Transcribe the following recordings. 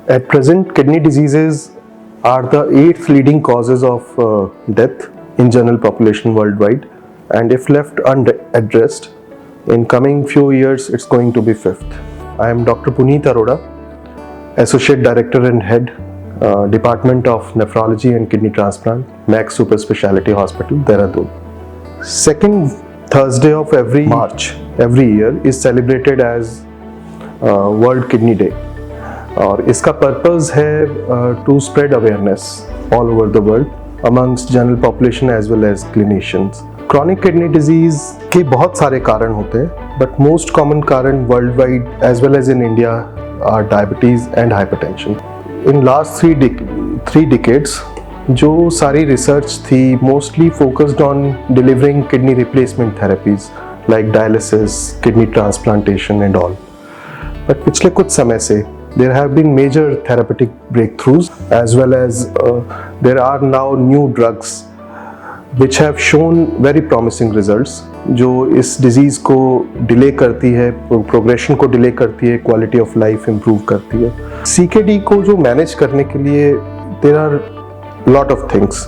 At present, kidney diseases are the 8th leading causes of death in general population worldwide, and if left unaddressed, in coming few years, it's going to be 5th. I am Dr. Puneet Arora, Associate Director and Head, Department of Nephrology and Kidney Transplant, Max Super Speciality Hospital, Dehradun. Second Thursday of every March, every year is celebrated as World Kidney Day. और इसका purpose है to spread awareness all over the world amongst general population as well as clinicians. Chronic kidney disease के बहुत सारे कारण होते हैं, but most common कारण worldwide as well as in India are diabetes and hypertension. In last three decades जो सारी research थी mostly focused on delivering kidney replacement therapies like dialysis, kidney transplantation and all. But पिछले कुछ समय से there have been major therapeutic breakthroughs as well as there are now new drugs which have shown very promising results जो इस disease को delay करती है, progression को delay करती है, quality of life improve करती है. CKD को जो manage करने के लिए there are lot of things.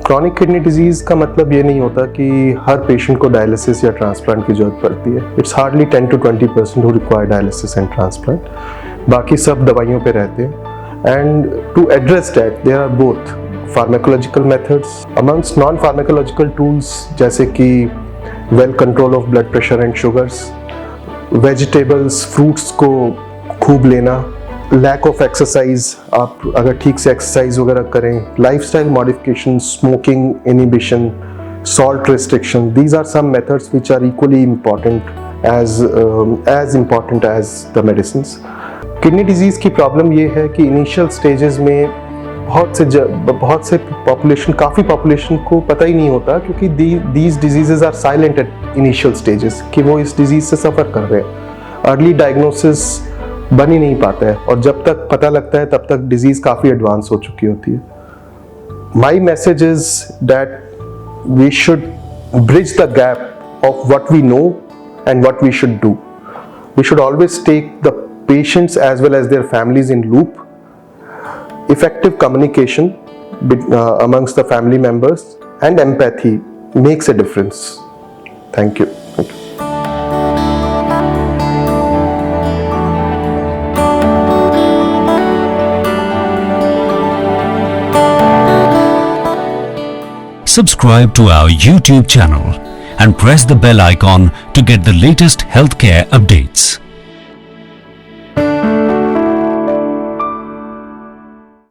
Chronic kidney disease का मतलब ये नहीं होता कि हर patient को dialysis या transplant की जरूरत पड़ती है. It's hardly 10 to 20% who require dialysis and transplant. बाकी सब दवाइयों पे रहते हैं. And to address that there are both pharmacological methods amongst non pharmacological tools जैसे कि well control of blood pressure and sugars, vegetables fruits को खूब लेना, लैक ऑफ एक्सरसाइज, आप अगर ठीक से एक्सरसाइज वगैरह करें, lifestyle modification, smoking inhibition, salt restriction. These are some methods which are equally important as important as the medicines. Kidney disease की प्रॉब्लम ये है कि इनिशियल स्टेजेस में बहुत से पॉपुलेशन, काफ़ी पॉपुलेशन को पता ही नहीं होता क्योंकि these diseases are silent at initial stages कि वो इस डिजीज से सफ़र कर रहे हैं. अर्ली डायग्नोसिस बन ही नहीं पाता है और जब तक पता लगता है तब तक डिजीज काफ़ी एडवांस हो चुकी होती है. My message is that we should bridge the gap of what we know and what we should do. We should always take the patients as well as their families in loop. Effective communication amongst the family members and empathy makes a difference. Thank you. Subscribe to our YouTube channel and press the bell icon to get the latest healthcare updates.